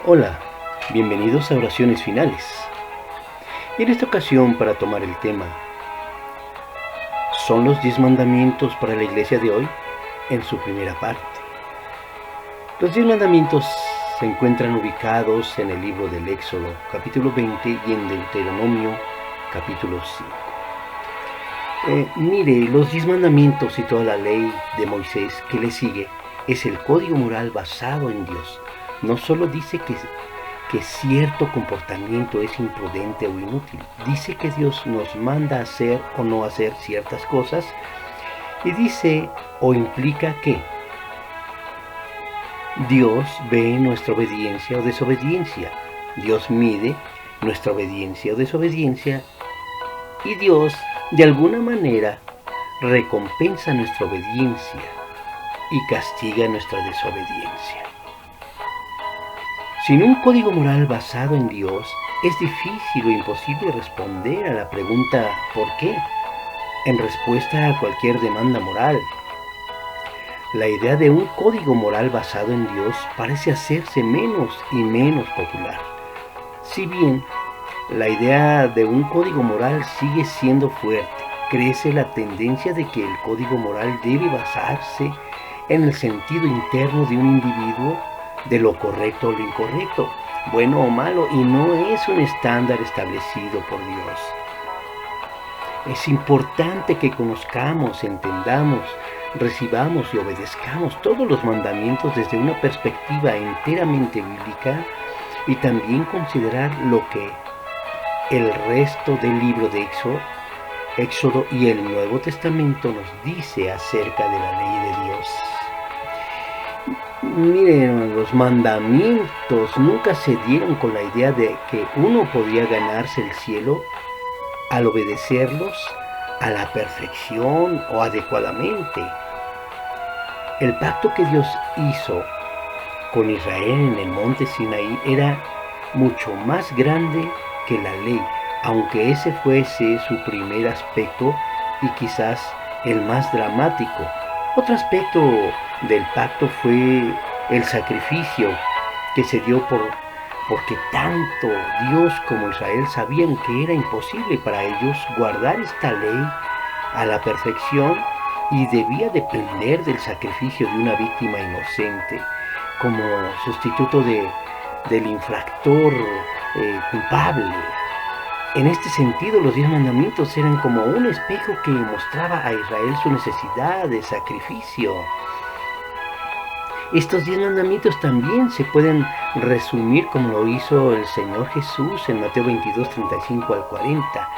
Hola, bienvenidos a Oraciones Finales. Y en esta ocasión, para tomar el tema, ¿son los 10 mandamientos para la iglesia de hoy? En su primera parte. Los 10 mandamientos se encuentran ubicados en el libro del Éxodo, capítulo 20, y en Deuteronomio, capítulo 5. Los 10 mandamientos y toda la ley de Moisés que le sigue es el código moral basado en Dios. No solo dice que cierto comportamiento es imprudente o inútil, dice que Dios nos manda a hacer o no hacer ciertas cosas, y dice o implica que Dios ve nuestra obediencia o desobediencia, Dios mide nuestra obediencia o desobediencia, y Dios de alguna manera recompensa nuestra obediencia y castiga nuestra desobediencia. Sin un código moral basado en Dios, es difícil o imposible responder a la pregunta ¿por qué? En respuesta a cualquier demanda moral. La idea de un código moral basado en Dios parece hacerse menos y menos popular. Si bien la idea de un código moral sigue siendo fuerte, crece la tendencia de que el código moral debe basarse en el sentido interno de un individuo, de lo correcto o lo incorrecto, bueno o malo, y no es un estándar establecido por Dios. Es importante que conozcamos, entendamos, recibamos y obedezcamos todos los mandamientos desde una perspectiva enteramente bíblica, y también considerar lo que el resto del libro de Éxodo y el Nuevo Testamento nos dice acerca de la ley de Dios. Los mandamientos nunca se dieron con la idea de que uno podía ganarse el cielo al obedecerlos a la perfección o adecuadamente. El pacto que Dios hizo con Israel en el monte Sinaí era mucho más grande que la ley, aunque ese fuese su primer aspecto y quizás el más dramático. Otro aspecto del pacto fue el sacrificio que se dio porque tanto Dios como Israel sabían que era imposible para ellos guardar esta ley a la perfección y debía depender del sacrificio de una víctima inocente como sustituto del infractor culpable. En este sentido, los 10 mandamientos eran como un espejo que mostraba a Israel su necesidad de sacrificio. Estos 10 mandamientos también se pueden resumir como lo hizo el Señor Jesús en Mateo 22, 35 al 40.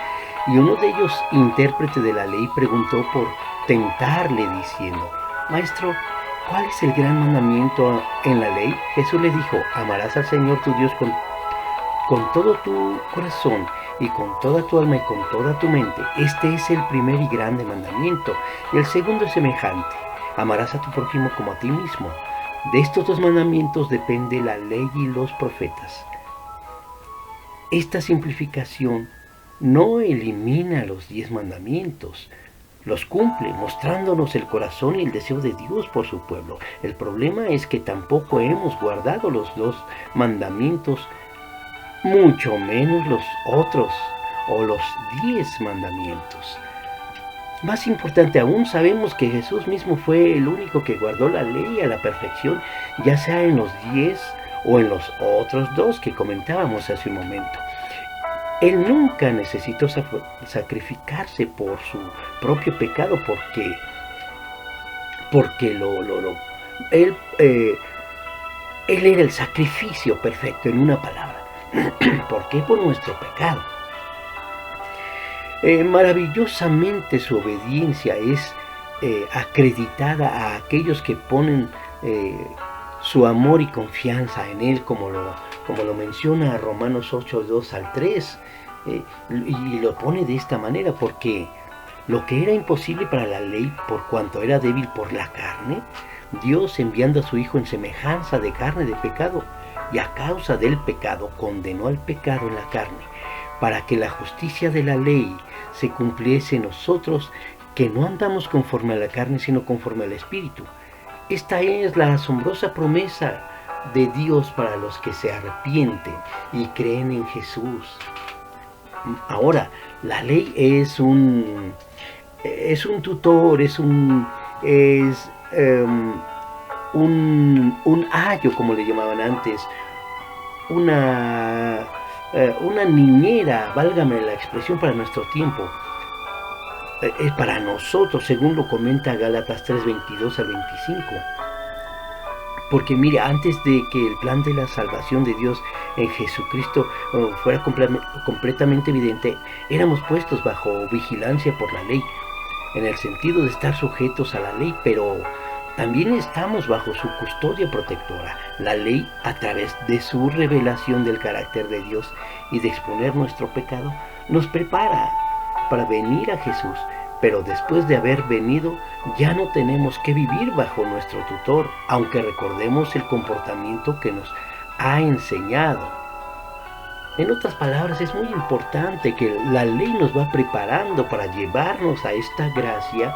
Y uno de ellos, intérprete de la ley, preguntó por tentarle diciendo: Maestro, ¿cuál es el gran mandamiento en la ley? Jesús le dijo: amarás al Señor tu Dios con todo tu corazón y con toda tu alma y con toda tu mente. Este es el primer y grande mandamiento. Y el segundo es semejante: amarás a tu prójimo como a ti mismo. De estos 2 mandamientos depende la ley y los profetas. Esta simplificación no elimina los 10 mandamientos, los cumple, mostrándonos el corazón y el deseo de Dios por su pueblo. El problema es que tampoco hemos guardado los 2 mandamientos, mucho menos los otros o los 10 mandamientos. Más importante aún, sabemos que Jesús mismo fue el único que guardó la ley a la perfección, ya sea en los 10 o en los otros 2 que comentábamos hace un momento. Él nunca necesitó sacrificarse por su propio pecado porque él era el sacrificio perfecto, en una palabra. ¿Por qué? Por nuestro pecado. Maravillosamente su obediencia es acreditada a aquellos que ponen su amor y confianza en Él, como lo menciona Romanos 8, 2 al 3, y lo pone de esta manera: porque lo que era imposible para la ley, por cuanto era débil por la carne, Dios, enviando a su Hijo en semejanza de carne de pecado, y a causa del pecado condenó al pecado en la carne, para que la justicia de la ley se cumpliese en nosotros, que no andamos conforme a la carne, sino conforme al Espíritu. Esta es la asombrosa promesa de Dios para los que se arrepienten y creen en Jesús. Ahora, la ley es un tutor, es un ayo, como le llamaban antes, una niñera, válgame la expresión, para nuestro tiempo. Es para nosotros, según lo comenta Gálatas 3:22 al 25. Porque mire, antes de que el plan de la salvación de Dios en Jesucristo fuera completamente evidente, éramos puestos bajo vigilancia por la ley, en el sentido de estar sujetos a la ley, pero también estamos bajo su custodia protectora. La ley, a través de su revelación del carácter de Dios y de exponer nuestro pecado, nos prepara para venir a Jesús. Pero después de haber venido, ya no tenemos que vivir bajo nuestro tutor, aunque recordemos el comportamiento que nos ha enseñado. En otras palabras, es muy importante que la ley nos va preparando para llevarnos a esta gracia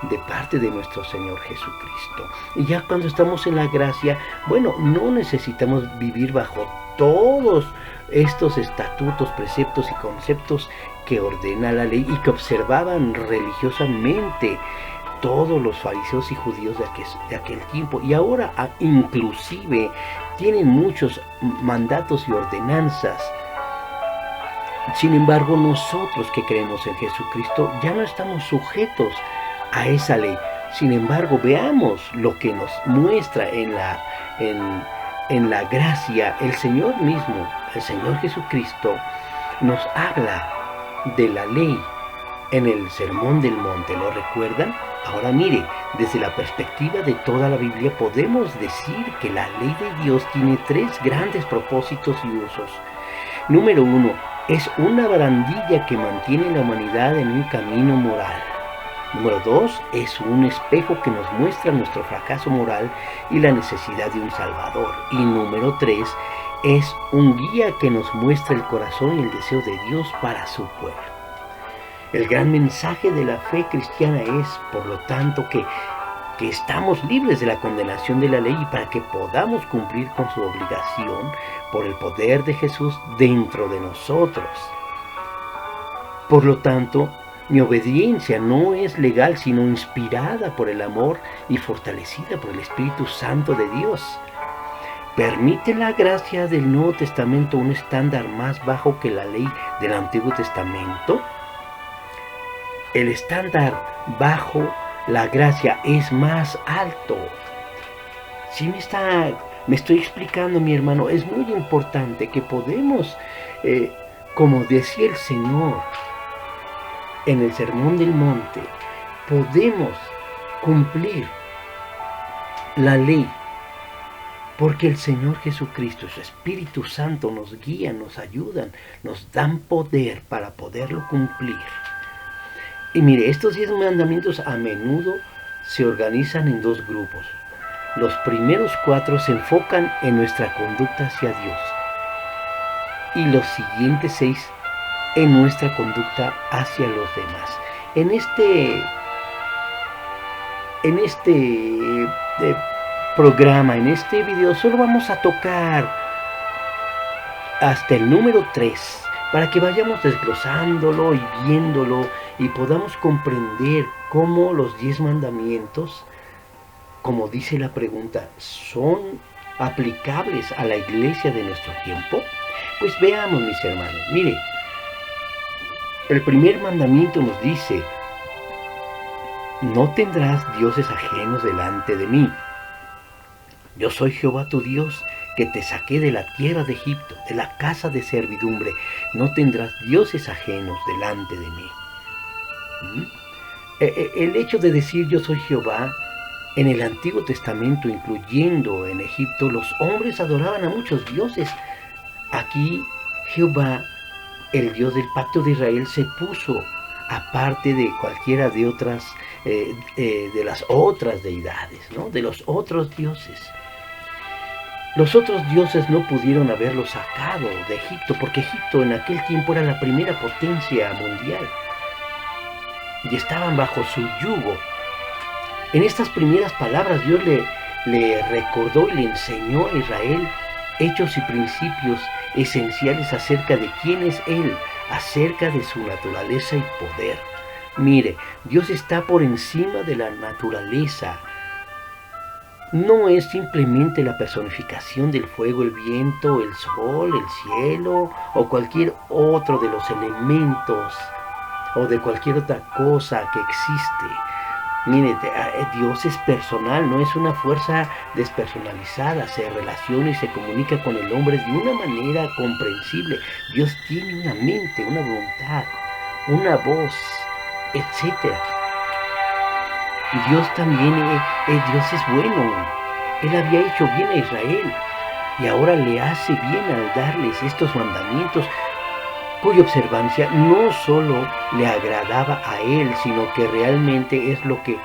de parte de nuestro Señor Jesucristo. Y ya cuando estamos en la gracia, bueno, no necesitamos vivir bajo todos estos estatutos, preceptos y conceptos que ordena la ley y que observaban religiosamente todos los fariseos y judíos de aquel tiempo. Y ahora inclusive tienen muchos mandatos y ordenanzas. Sin embargo, nosotros que creemos en Jesucristo ya no estamos sujetos a esa ley. Sin embargo, veamos lo que nos muestra en la gracia. El Señor mismo, el Señor Jesucristo, nos habla de la ley en el Sermón del Monte. ¿Lo recuerdan? Ahora mire, desde la perspectiva de toda la Biblia podemos decir que la ley de Dios tiene tres grandes propósitos y usos. Número uno, es una barandilla que mantiene a la humanidad en un camino moral. Número dos, es un espejo que nos muestra nuestro fracaso moral y la necesidad de un Salvador. Y número tres, es un guía que nos muestra el corazón y el deseo de Dios para su pueblo. El gran mensaje de la fe cristiana es, por lo tanto, que estamos libres de la condenación de la ley y para que podamos cumplir con su obligación por el poder de Jesús dentro de nosotros. Por lo tanto, mi obediencia no es legal, sino inspirada por el amor y fortalecida por el Espíritu Santo de Dios. ¿Permite la gracia del Nuevo Testamento un estándar más bajo que la ley del Antiguo Testamento? El estándar bajo la gracia es más alto. Si me estoy explicando, mi hermano, es muy importante que podemos, como decía el Señor en el Sermón del Monte, podemos cumplir la ley, porque el Señor Jesucristo, su Espíritu Santo nos guía, nos ayudan, nos dan poder para poderlo cumplir. Y mire, estos 10 mandamientos a menudo se organizan en dos grupos. Los primeros 4 se enfocan en nuestra conducta hacia Dios y los siguientes 6 en nuestra conducta hacia los demás. En este programa, en este video, solo vamos a tocar hasta el número 3 para que vayamos desglosándolo y viéndolo y podamos comprender cómo los 10 mandamientos, como dice la pregunta, son aplicables a la iglesia de nuestro tiempo. Pues veamos, mis hermanos. Mire, el primer mandamiento nos dice: no tendrás dioses ajenos delante de mí. Yo soy Jehová tu Dios, que te saqué de la tierra de Egipto, de la casa de servidumbre. No tendrás dioses ajenos delante de mí. El hecho de decir yo soy Jehová, en el Antiguo Testamento, incluyendo en Egipto, los hombres adoraban a muchos dioses. Aquí Jehová, el Dios del pacto de Israel, se puso aparte de cualquiera de otras, de las otras deidades, ¿no? De los otros dioses. Los otros dioses no pudieron haberlos sacado de Egipto, porque Egipto en aquel tiempo era la primera potencia mundial y estaban bajo su yugo. En estas primeras palabras Dios le recordó y le enseñó a Israel hechos y principios esenciales acerca de quién es Él, acerca de su naturaleza y poder. Mire, Dios está por encima de la naturaleza. No es simplemente la personificación del fuego, el viento, el sol, el cielo o cualquier otro de los elementos o de cualquier otra cosa que existe. Mire, Dios es personal, no es una fuerza despersonalizada, se relaciona y se comunica con el hombre de una manera comprensible. Dios tiene una mente, una voluntad, una voz, etc. Y Dios también, Dios es bueno. Él había hecho bien a Israel y ahora le hace bien al darles estos mandamientos, cuya observancia no solo le agradaba a él, sino que realmente es lo que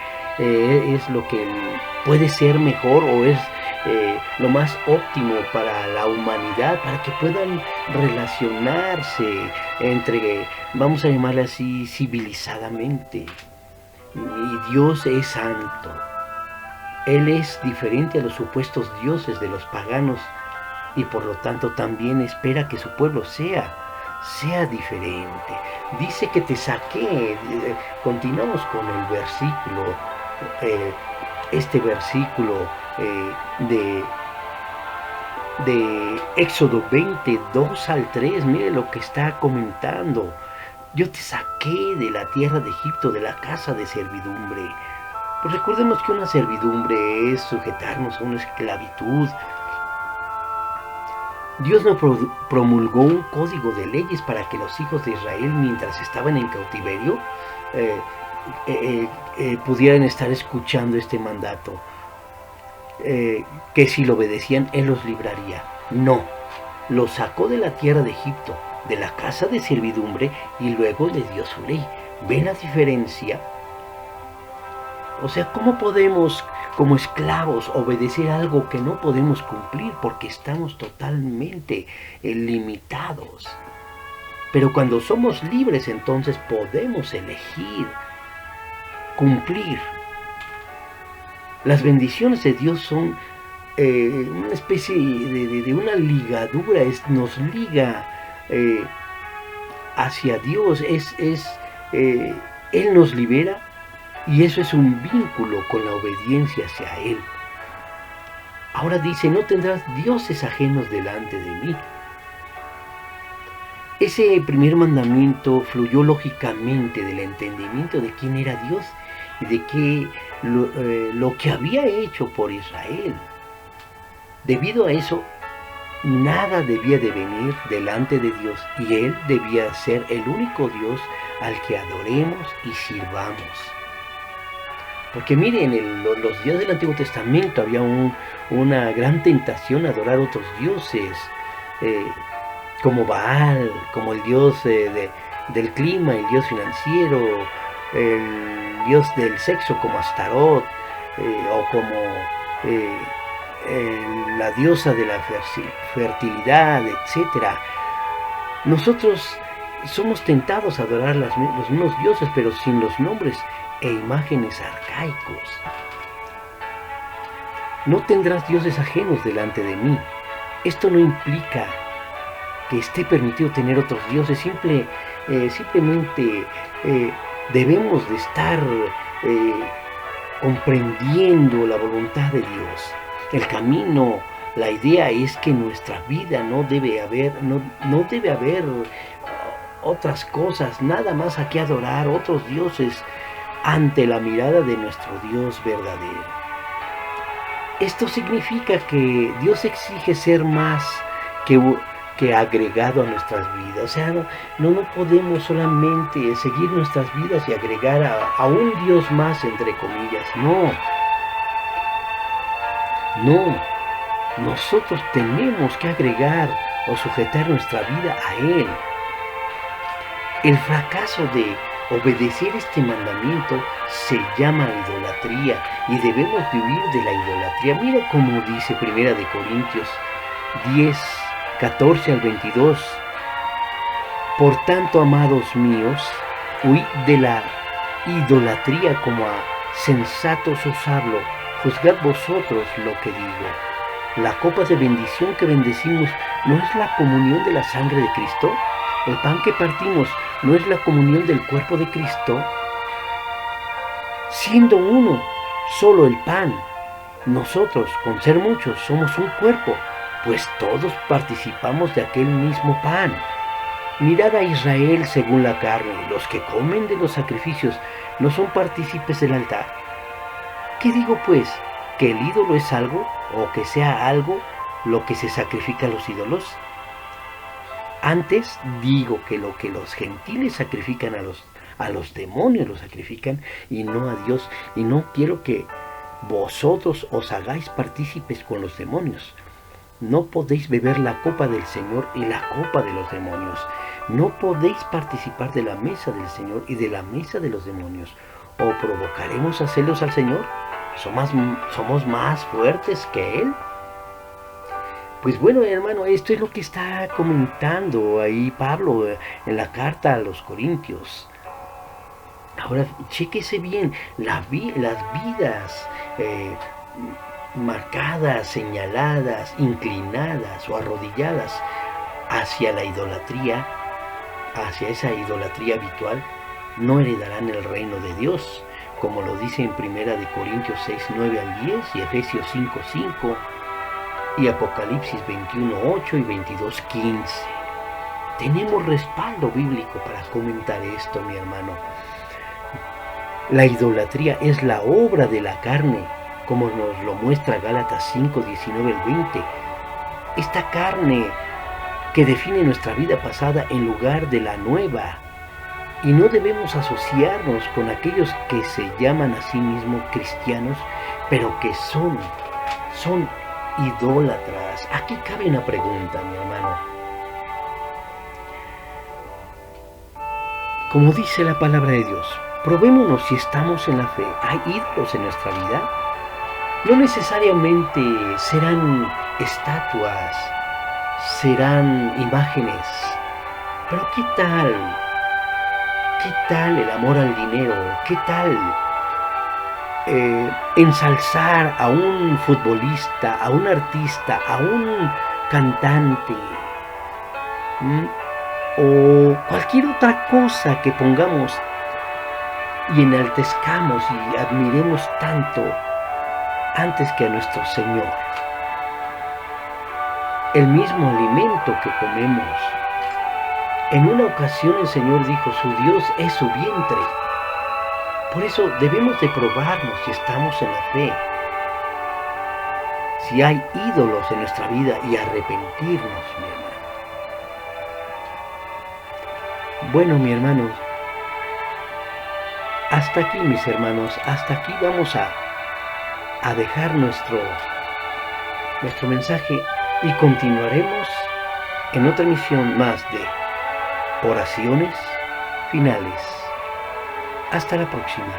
puede ser mejor o es lo más óptimo para la humanidad, para que puedan relacionarse entre, vamos a llamarle así, civilizadamente. Y Dios es santo. Él es diferente a los supuestos dioses de los paganos y por lo tanto también espera que su pueblo sea diferente. Dice que te saqué. Continuamos con el versículo, este versículo de Éxodo 22 al 3. Mire lo que está comentando. Yo te saqué de la tierra de Egipto, de la casa de servidumbre. Pues recordemos que una servidumbre es sujetarnos a una esclavitud. Dios no promulgó un código de leyes para que los hijos de Israel, mientras estaban en cautiverio, pudieran estar escuchando este mandato. Que si lo obedecían, Él los libraría. No, los sacó de la tierra de Egipto, de la casa de servidumbre, y luego les dio su ley. ¿Ven la diferencia? O sea, ¿cómo podemos como esclavos obedecer algo que no podemos cumplir porque estamos totalmente limitados? Pero cuando somos libres, entonces podemos elegir cumplir. Las bendiciones de Dios son una especie de una ligadura, nos liga hacia Dios, Él nos libera. Y eso es un vínculo con la obediencia hacia Él. Ahora dice, no tendrás dioses ajenos delante de mí. Ese primer mandamiento fluyó lógicamente del entendimiento de quién era Dios y de qué lo que había hecho por Israel. Debido a eso, nada debía de venir delante de Dios y Él debía ser el único Dios al que adoremos y sirvamos. Porque miren, en los días del Antiguo Testamento había una gran tentación a adorar otros dioses, como Baal, como el dios del clima, el dios financiero, el dios del sexo como Astarot, o como la diosa de la fertilidad, etc. Nosotros somos tentados a adorar los mismos dioses, pero sin los nombres e imágenes arcaicos. No tendrás dioses ajenos delante de mí. Esto no implica que esté permitido tener otros dioses, simplemente debemos de estar comprendiendo la voluntad de Dios. El camino, la idea es que en nuestra vida no debe haber otras cosas, nada más a que adorar otros dioses ante la mirada de nuestro Dios verdadero. Esto significa que Dios exige ser más que agregado a nuestras vidas. O sea, no podemos solamente seguir nuestras vidas y agregar a un Dios más, entre comillas. No. Nosotros tenemos que agregar o sujetar nuestra vida a Él. El fracaso de obedecer este mandamiento se llama idolatría y debemos huir de la idolatría. Mira cómo dice 1 Corintios 10, 14 al 22. Por tanto, amados míos, huid de la idolatría, como a sensatos os hablo. Juzgad vosotros lo que digo. La copa de bendición que bendecimos no es la comunión de la sangre de Cristo. El pan que partimos no es la comunión del cuerpo de Cristo. Siendo uno solo el pan, nosotros, con ser muchos, somos un cuerpo, pues todos participamos de aquel mismo pan. Mirad a Israel según la carne. Los que comen de los sacrificios no son partícipes del altar. ¿Qué digo pues? ¿Que el ídolo es algo, o que sea algo lo que se sacrifica a los ídolos? Antes digo que lo que los gentiles sacrifican a los demonios lo sacrifican y no a Dios. Y no quiero que vosotros os hagáis partícipes con los demonios. No podéis beber la copa del Señor y la copa de los demonios. No podéis participar de la mesa del Señor y de la mesa de los demonios. ¿O provocaremos a celos al Señor? ¿Somos más fuertes que Él? Pues bueno, hermano, esto es lo que está comentando ahí Pablo en la carta a los Corintios. Ahora, chéquese bien, las vidas marcadas, señaladas, inclinadas o arrodilladas hacia la idolatría, hacia esa idolatría habitual, no heredarán el reino de Dios, como lo dice en 1 Corintios 6, 9 al 10 y Efesios 5, 5 y Apocalipsis 21, 8 y 22, 15. Tenemos respaldo bíblico para comentar esto, mi hermano. La idolatría es la obra de la carne, como nos lo muestra Gálatas 5, 19 al 20. Esta carne que define nuestra vida pasada en lugar de la nueva. Y no debemos asociarnos con aquellos que se llaman a sí mismos cristianos, pero que son idólatras. Aquí cabe una pregunta, mi hermano. Como dice la palabra de Dios, probémonos si estamos en la fe. ¿Hay ídolos en nuestra vida? No necesariamente serán estatuas, serán imágenes, pero ¿qué tal? ¿Qué tal el amor al dinero? ¿Qué tal ensalzar a un futbolista, a un artista, a un cantante? O cualquier otra cosa que pongamos y enaltezcamos y admiremos tanto antes que a nuestro Señor. El mismo alimento que comemos. En una ocasión el Señor dijo, su Dios es su vientre. Por eso debemos de probarnos si estamos en la fe, si hay ídolos en nuestra vida y arrepentirnos, mi hermano. Bueno, mi hermano, hasta aquí, mis hermanos, hasta aquí vamos a dejar nuestro mensaje y continuaremos en otra emisión más de oraciones finales. Hasta la próxima.